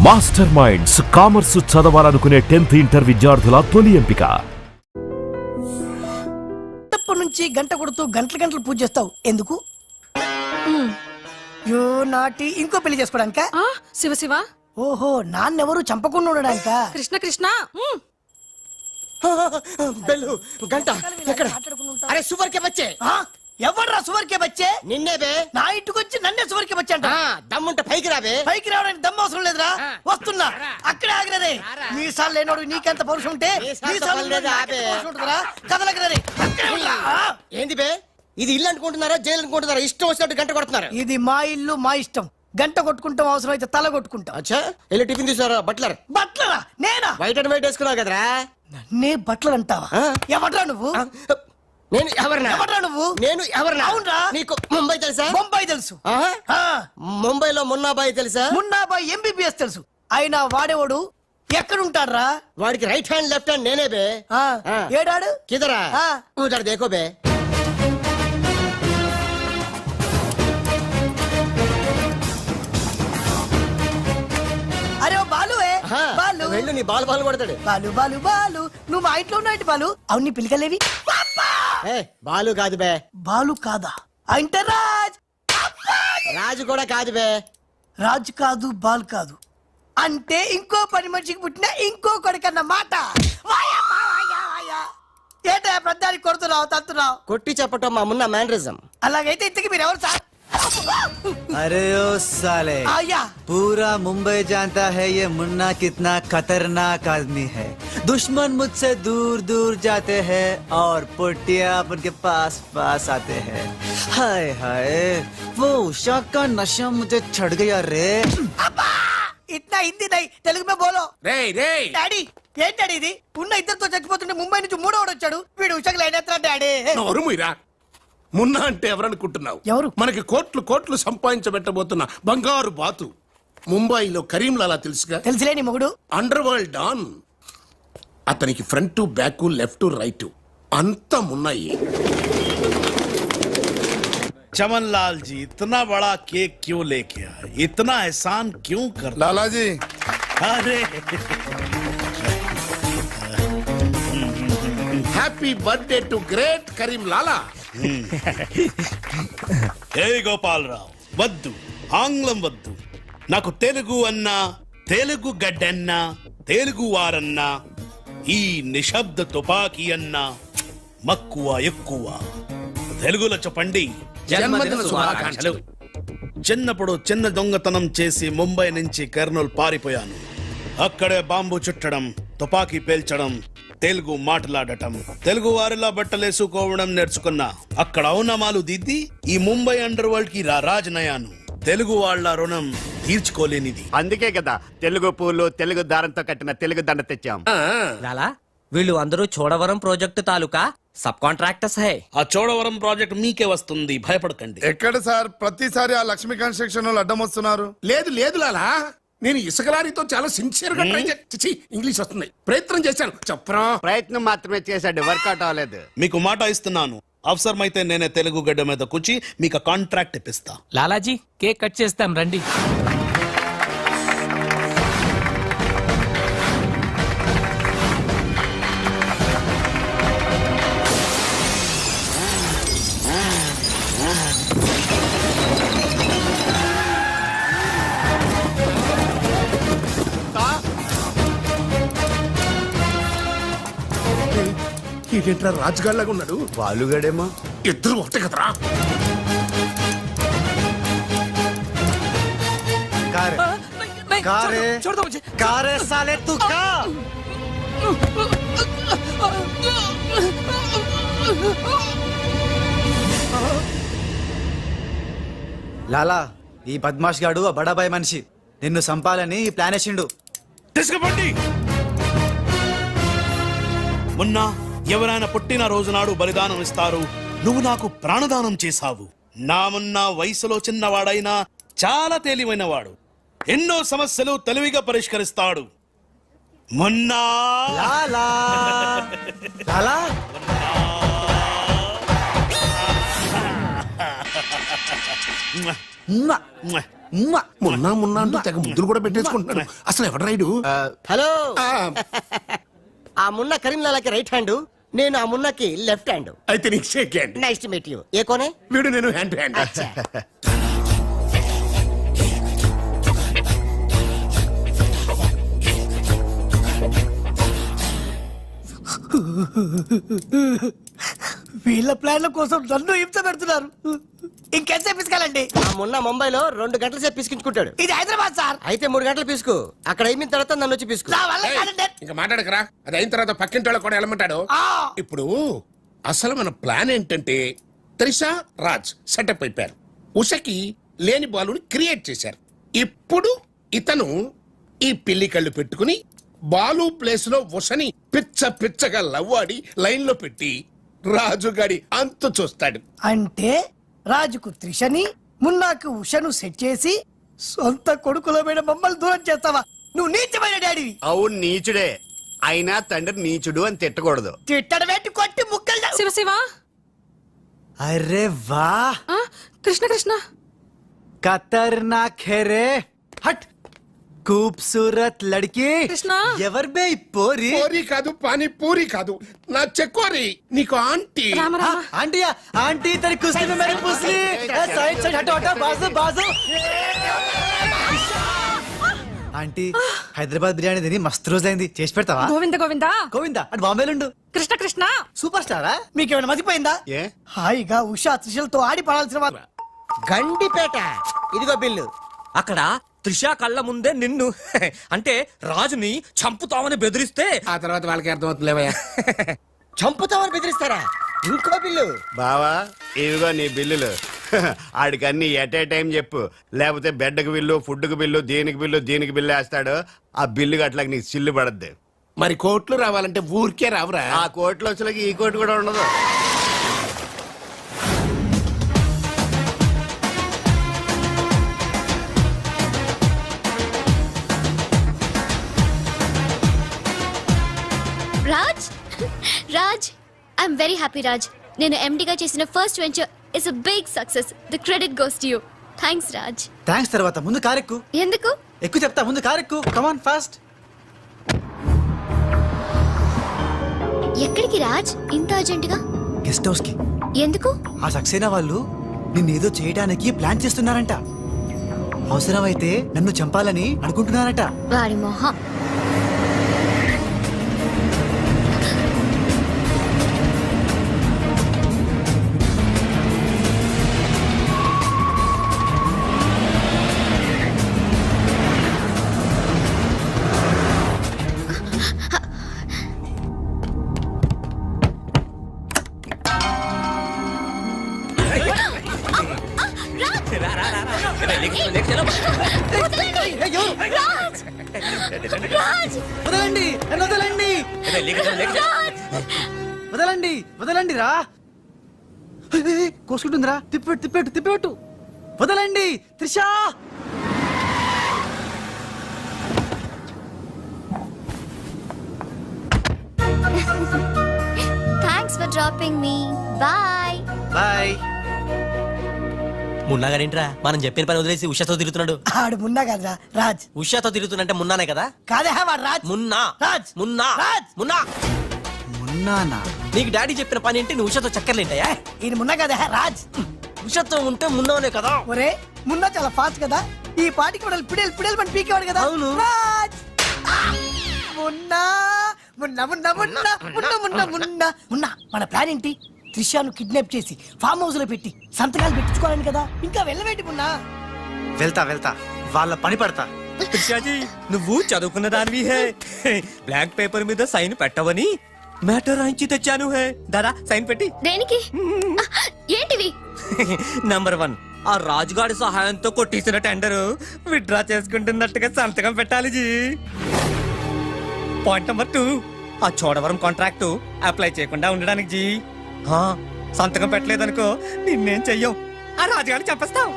Master minds commerce చదవాలనుకునే 10th inter విద్యార్థుల తొలి ఎంపిక. నుంచి గంట కొడుతూ గంటలు పూజ చేస్తావు ఎందుకు? యో నాటి ఇంకో పెళ్లి చేసుకోవడానిక? శివ శివ. ఓహో, నాన్నెవరు చంపకుండా ఉండడానిక? కృష్ణ కృష్ణ. బెల్లు గంట ఎక్కడ? అరే సువర్ కే బచ్చే. ఎవర్రా సువర్ కే బచ్చే? నిన్నే బే. నా ఇంటికి వచ్చి నన్నే సువర్ కే బచ్చే అంట. దమ్ముంటే పైకి రాబే. పైకి రావడానికి దమ్ము అవసరం లేదురా, వస్తున్నా. అక్కడే ఆగినదే. మీసాలు లేనోడు నీకెంత పౌరుషం ఉంటే కదలగలరే. ఏంది బే, ఇది ఇల్లు అనుకుంటున్నారా జైలు అనుకుంటున్నారా? ఇష్టం వచ్చినట్టు గంట కొడుతున్నారు. ఇది మా ఇల్లు, మా ఇష్టం. గంట కొట్టుకుంటాం, అవసరం అయితే తల కొట్టుకుంటాం. అచ్చా, వెళ్ళి టిఫిన్ తీసుకురా. బట్లర్. బట్లరా? నేనా? వైట్ అండ్ వైట్ వేసుకున్నావు కదరా. నన్నే బట్లర్ అంటావా? ఎవడ్రా నువ్వు? నేను ఎవరినా? ఎవడ్రా నువ్వు? నేను ఎవరినా? అవునరా. నీకు ముంబై తెలుసా? బొంబాయి తెలుసు. ముంబైలో మున్నాబాయి తెలుసా? మున్నాబాయి MBBS తెలుసు. అయినా వాడేవాడు ఎక్కడుంటాడ్రా? వాడికి రైట్ హ్యాండ్ లెఫ్ట్ హ్యాండ్ నేనే బే. ఏడాడు కిదరా ఉదర్ దేకో బే. అరే ఓ బాలు, బాలు వెళ్ళు, నీ బాలు బాలు కొడతాడు. బాలు బాలు బాలు, నువ్వు మా ఇంట్లో ఉన్నాయండి బాలు. అవును, నీ పిల్లకలేవి? బాలు కాదు బే. బాలు కాదా? అంటే రాజ్. రాజు కూడా కాదు బే. రాజు కాదు, బాల్ కాదు అంటే ఇంకో పని మనిషికి పుట్టిన ఇంకో కొడుకన్న మాట. ఏటా ప్రధానికి కొడుతున్నావు, తత్తున్నావు? కొట్టి చెప్పటం మా మున్న మేనరిజం. అలాగైతే ఇంతకి మీరు ఎవరు సార్? अरे ओ साले, आया पूरा मुंबई जानता है ये मुन्ना कितना खतरनाक आदमी है. दुश्मन मुझसे दूर दूर जाते हैं और पुट्टिया उनके पास पास आते हैं. हाय हाय, वो उषा का नशा मुझे चढ़ गया रे. అబ్బా, ఇట్లా హిందీ నై, తెలుగు మే బోలో. రేయ్ రేయ్ డాడీ, ఏంటి డాడీ ఇది? ఉన్న ఇద్దరితో చచ్చిపోతుంటే ముంబై నుంచి మూడోడు వచ్చాడు. వీడు ఉషకు లైన్ ఎత్తా డాడీ. నోరు మూయరా. మున్నా అంటే ఎవరనుకుంటున్నావు? ఎవరు? మనకి కోట్లు కోట్లు సంపాదించబెట్టబోతున్న బంగారు బాతు. ముంబైలో కరీంలాలా తెలుసుగా? తెలుసులేని మొగుడు. Underworld don. అతనికి ఫ్రంట్ బ్యాక్ లెఫ్ట్ రైట్ అంతా మున్నాయి. चमन लाल जी, इतना बड़ा केक क्यों लेके आए? इतना एहसान क्यों कर? लाला जी, अरे happy birthday to great Karim Lala. ఏ గోపాలరావు, వద్దు, ఆంగ్లం వద్దు. నాకు తెలుగు అన్నా, తెలుగు గడ్డన్నా, తెలుగు వారన్నా, ఈ నిశ్శబ్ద తుపాకీ అన్నా మక్కువ ఎక్కువ. తెలుగులో చెప్పండి. జన్మదిన శుభాకాంక్షలు. చిన్నప్పుడు చిన్న దొంగతనం చేసి ముంబై నుంచి కర్నూలు పారిపోయాను. అక్కడే బాంబు చుట్టడం, తుపాకీ పేల్చడం, తెలుగు మాట్లాడటం, తెలుగు వారిలా బట్టలేసుకోవడం నేర్చుకున్నా. అక్కడ అవునమాలు దిద్ది ఈ ముంబై అండర్ వరల్డ్ కి రాజనయాను. తెలుగు వాళ్ళ రుణం తీర్చుకోలేనిది. అందుకే కదా తెలుగు పూలు తెలుగు దారంతో కట్టిన తెలుగు దండ తెచ్చాం. లాలా, వీళ్ళు అందరూ చోడవరం ప్రాజెక్టు తాలూకా సబ్ కాంట్రాక్టర్స్ హై. ఆ చోడవరం ప్రాజెక్ట్ మీకే వస్తుంది, భయపడకండి. ఎక్కడ సార్? ప్రతిసారి ఆ లక్ష్మీ కన్స్ట్రక్షన్ వాళ్ళు అడ్డం వస్తున్నారు. లేదు లేదు లాలా, నేను ఇసుక లారీతో చాలా సిన్సియర్ గా ట్రై చేసి ఇంగ్లీష్ వస్తుంది ప్రయత్నం చేశాను. చెప్పరా? ప్రయత్నం మాత్రమే చేశాడు, వర్కౌట్ అవ్వలేదు. మీకు మాట ఇస్తున్నాను, అవసరమైతే నేనే తెలుగు గడ్డ మీద కూర్చి మీకు కాంట్రాక్ట్ ఇప్పిస్తా. లాలాజీ, కేక్ కట్ చేస్తాం రండి. ఏంట్రా రాజుగాళ్ళగా ఉన్నాడు? బాలుగడేమో. ఇద్దరు ఒకటే కదరా. कारे साले तू का? లాలా, ఈ బద్మాష్ గాడు ఆ బడాబాయ్ మనిషి నిన్ను సంపాలని ఈ ప్లాన్ వేసిండు. తీసుకుపండి. మొన్న ఎవరైనా పుట్టిన రోజు నాడు బలిదానం ఇస్తారు. నువ్వు నాకు ప్రాణదానం చేశావు. నా మొన్న వయసులో చిన్నవాడైనా చాలా తెలివైన వాడు. ఎన్నో సమస్యలు తెలివిగా పరిష్కరిస్తాడు. మొన్న లాలా లాలా ఉమ్మా. మున్నా మున్నా అంటూ తెగ ముద్దులు కూడా పెట్టేసుకుంటున్నాడు. అసలు ఎవడు రైడు? హలో ఆ, ఆ మున్న కరీంలాలాకి రైట్ హ్యాండ్, నేను ఆ మున్నకి లెఫ్ట్ హ్యాండ్. అయితే నీకు shake hand. Nice to meet you. ఏ కోనే? వీడు నేను హ్యాండ్ టు హ్యాండ్. అచ్చా. వీళ్ళ ప్లాన్ల కోసం నన్ను హింస పెడుతున్నారు. ఇంకెంతసేపు పిసుకాలండి? ఆ మున్న ముంబైలో 2 గంటల సేపు పిసికించుకుంటాడు. ఇది హైదరాబాద్ సార్. అయితే 3 గంటలు పిసుకు. అక్కడ అయిన తర్వాత నన్ను వచ్చి పిసుకు. నా వల్ల కాదండి. ఇంకా మాట్లాడకరా. అది అయిన తర్వాత పక్కింటి వాళ్ళు కూడా వెళ్ళమంటాడు. ఆ. ఇప్పుడు అసలు మన ప్లాన్ ఏంటంటే త్రిష రాజ్ సెటప్ అయిపోయారు. ఉషకి లేని బాలుని క్రియేట్ చేశారు. ఇప్పుడు ఇతను ఈ పిల్లి కళ్ళు పెట్టుకుని బాలు ప్లేస్ లో ఉషని పిచ్చ పిచ్చగా లవ్వాడి లైన్ లో పెట్టి రాజుగాడి అంతు చూస్తాడు. అంటే రాజుకు త్రిషని, మున్నాకు ఉషను సెట్ చేసి సొంత కొడుకులమైన మమ్మల్ని దూరం చేస్తావా? నువ్వు నీచమైన డాడీవి. అవును నీచుడే, అయినా తండ్రి నీచుడు అని తిట్టకూడదు. తిట్టడం పెట్టి కొట్టి ముక్కలు శివ శివ అరే వాహ్, ఆ, కృష్ణ కృష్ణ ఖతర్నాక్ హే రే. హట్, खूबसूरत लड़की. కృష్ణ ఎవర్ బే ఈ పోరి? పూరి కాదు, పానీ పూరి కాదు, నా చెక్కోరి. నీకు aunty. Rama Rama aunty aunty तेरी कुश्ती में मेरी पुसली. साइड साइड हटो हटो, बाजू बाजू. ఆంటీ హైదరాబాద్ బిర్యానీ తిని మస్తు రోజైంది, చేసి పెడతావా? గోవింద గోవింద గోవిందా అటు బాంబేలుండు. కృష్ణ కృష్ణ సూపర్ స్టారా? మీకేమైనా మతిపోయిందా? ఏ హాయిగా ఉషా త్రిషలతో ఆడి పడాల్సిన వారు. గండిపేట. ఇదిగో బిల్లు. అక్కడ త్రిష కళ్ళ ముందే నిన్ను అంటే రాజుని చంపుతామని బెదిరిస్తే ఆ తర్వాత వాళ్ళకి అర్థమవుతుందిలేవయ్యా. చంపుతామని బెదిరిస్తారా? ఇంకో బిల్లు. బావా ఇవిగో నీ బిల్లులు. ఆడికన్నీ ఎట్ ఏ టైం చెప్పు, లేకపోతే బెడ్కి బిల్లు, ఫుడ్కి బిల్లు, దీనికి బిల్లు, దీనికి బిల్లు వేస్తాడు. ఆ బిల్లు గట్లకి నీకు సిల్లు పడద్దు. మరి కోట్లు రావాలంటే ఊరికే రావురా. ఆ కోట్లు వచ్చేలాకి ఈ కోటి కూడా ఉండదు. Raj Raj I'm very happy Raj. నేను ఎండిగా చేసిన first venture is a big success. The credit goes to you. Thanks Raj. Thanks తర్వాత ముందు కారెక్కు. ఎందుకు? ఎక్కువ చెప్తా, ముందు కారెక్కు. Come on fast. ఎక్కడికి రాజ్ ఇంత అర్జెంటుగా? గెస్ట్ హౌస్ కి. ఎందుకు? ఆ సక్సేనా వాళ్ళు నిన్నేదో చేయడానికి ప్లాన్ చేస్తున్నారంట. అవసరమైతే నన్ను చంపాలని అనుకుంటున్నారట. వాడి మొహం. రాజ్! రాజ్! వదలండి, నన్ను వదలండి, వదలండి, వదలండి రా. కోసుకుంటుందిరా. తిప్పెట్టు తిప్పెట్టు తిప్పెట్టు. వదలండి Trisha. Thanks for dropping me. Bye. Bye. Munna గారింట్రా మనం చెప్పిన పని వదిలేసి ఉషాతో తిరుగుతున్నాడు. ఆడు మున్నా కాదురా రాజ్. ఉషాతో తిరుగుతున్నంటే మున్నానే కదా? కాదే వాడు రాజ్. మున్నా రాజ్. మున్నా రాజ్. మున్నా. మున్నానా? నీకు డాడీ చెప్పిన పని ఏంటి? నువ్వు ఉషాతో చక్కర్లేంటయా? ఈయన మున్నా కాదే రాజ్. ఉషాతో ఉంటే మున్నానే కదా? ఒరే మున్నా చాలా ఫాస్ట్ కదా, ఈ పాటికి మనల్ని పిడేలు పిడేలు పని పీకేవాడు కదా. అవును. రాజ్. మున్నా మున్నా మున్నా మున్నా మున్నా మున్నా మున్నా మున్నా. మన ప్లాన్ ఏంటి? త్రిషాను కిడ్నాప్ చేసి ఫామ్ హౌస్ లో పెట్టి సంతకాలు పెట్టించుకోవాలని కదా. ఇంకా వెళ్ళవేంటి మున్నా? వెళ్తా వెళ్తా, వాళ్ళ పని పడతా. త్రిషాజీ నువ్వు చదువుకున్న దానివి హే. బ్లాక్ పేపర్ మీద సైన్ పెట్టవని మ్యాటర్ రాయించి తెచ్చాను హే. దాదా సైన్ పెట్టి. దేనికి? ఏంటివి? నంబర్ 1, ఆ రాజుగాడి సహాయంతో కొట్టేసిన టెండర్ విత్డ్రా చేసుకుంటున్నట్టుగా సంతకం పెట్టాలి జీ. పాయింట్ నంబర్ 2, ఆ చోడవరం కాంట్రాక్ట్ అప్లై చేయకుండా ఉండడానికి జీ. సంతకం పెట్టలేదనుకో నిన్నేం చెయ్యం, ఆ రాజుగాడిని చంపేస్తాం.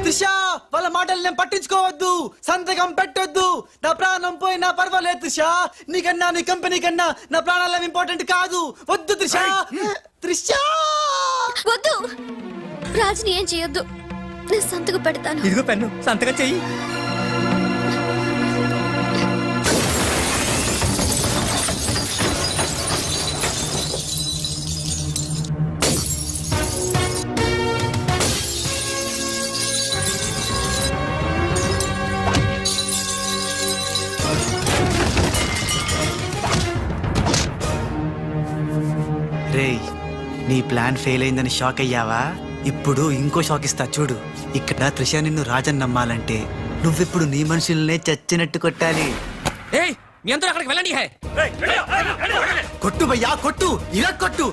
త్రిషా వాళ్ళ మాటలు నేను పట్టించుకోవద్దు, సంతకం పెట్టొద్దు. నా ప్రాణం పోయినా పర్వాలేదు త్రిషా. నీకన్నా నీ కంపెనీ కన్నా నా ప్రాణాలు ఇంపార్టెంట్ కాదు. వద్దు త్రిషా. త్రిషా వద్దు. రాజ్ని ఏం చేయొద్దు. నేను సంతకం పెడతాను. ఇదిగో పెన్ను, సంతకం చెయ్యి. రేయ్, నీ ప్లాన్ ఫెయిల్ అయిందని షాక్ అయ్యావా? ఇప్పుడు ఇంకో షాక్ ఇస్తా చూడు. ఇక్కడ త్రిష నిన్ను రాజన్ నమ్మాలంటే నువ్విప్పుడు నీ మనుషుల్నే చచ్చినట్టు కొట్టాలి. ఏయ్, మీ అందరూ అక్కడికి వెళ్ళండి. హే, కొట్టు భయ్యా, కొట్టు, ఇలా కొట్టు.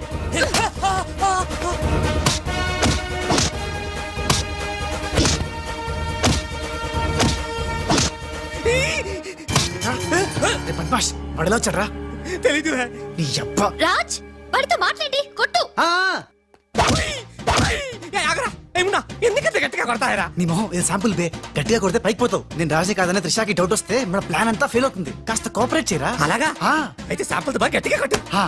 పద్మాష్ పడలో వచ్చాడ్రా. తెలీదు. హే. నీ అబ్బా రాజ్ వాడితో మాట్లాడి కొట్టు. ఆ, ఏయ్, ఆగరా. ఏమున్నా, ఎందుకంత గట్టిగా కొడతాయరా? నీ మొహం ఇది శాంపుల్ బే. గట్టిగా కొడితే పైకి పోతావు. నేను రాజే కాదనే త్రిషాకి డౌట్ వస్తే మన ప్లాన్ అంతా ఫెయిల్ అవుతుంది. కాస్త కోఆపరేట్ చేయరా. అలాగా? ఆ, అయితే శాంపుల్ బాగా గట్టిగా కొట్టు. ఆ.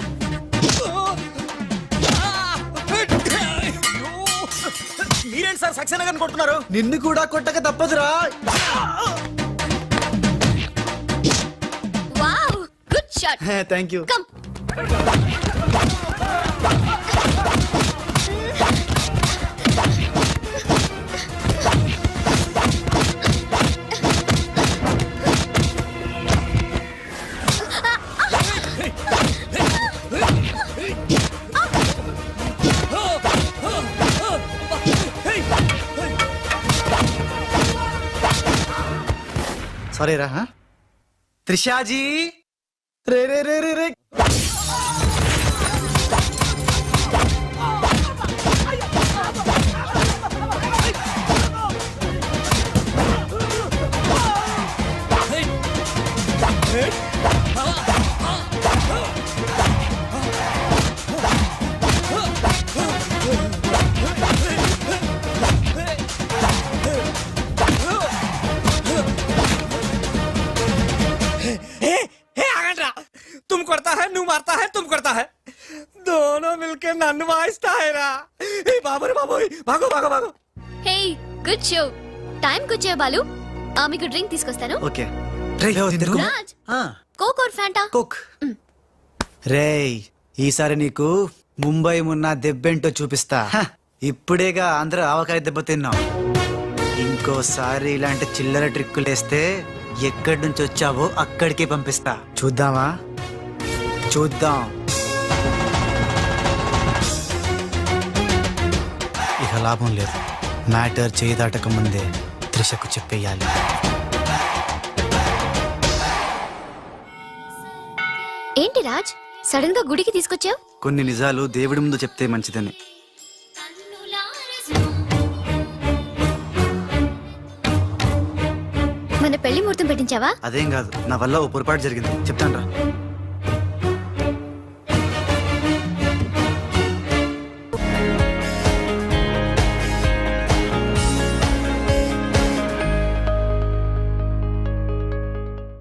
మీరేంటి సార్ సక్సేనా గారిని కొడుతున్నారు? నిన్ను కూడా కొట్టక తప్పదురా. Wow, good shot. Thank you. Come. Sorry రా. త్రిషాజీ, రే రే రే రే రే. तुम करता है, నువ్వు मारता है, तुम करता है, दोनों मिलके నన్ను వాయిస్తా है రా. ఏ బాబు రే బాబోయ్, భాగో భాగో భాగో. హే, గుడ్ షో. టైం వచ్చే బాలు. మీకు డ్రింక్ తీసుకొస్తాను. ఓకే. రేయ్, తిరుగు. రాజ్, ఆ, కోక్ ఆర్ ఫ్యాంటా? కుక్. రేయ్, ఈసారి నీకు ముంబై మున్న దెబ్బేంటో చూపిస్తా. ఇప్పుడేగా ఆంధ్ర ఆవకాయ దెబ్బ తిన్నావు. ఇంకోసారి ఇలాంటి చిల్లర ట్రిక్కులేస్తే ఎక్కడి నుంచి వచ్చావో అక్కడికే పంపిస్తా. చూద్దామా? చూద్దాం. ఇక లాభం లేదు. మ్యాటర్ చేయి దాటక ముందే త్రిషకు చెప్పేయాలి. ఏంటి రాజ్, సడన్ గా గుడికి తీసుకొచ్చావు? కొన్ని నిజాలు దేవుడి ముందు చెప్తే మంచిదని. మన పెళ్లి ముహూర్తం పెట్టించావా? అదేం కాదు, నా వల్ల ఓ పొరపాటు జరిగింది, చెప్తాను రా.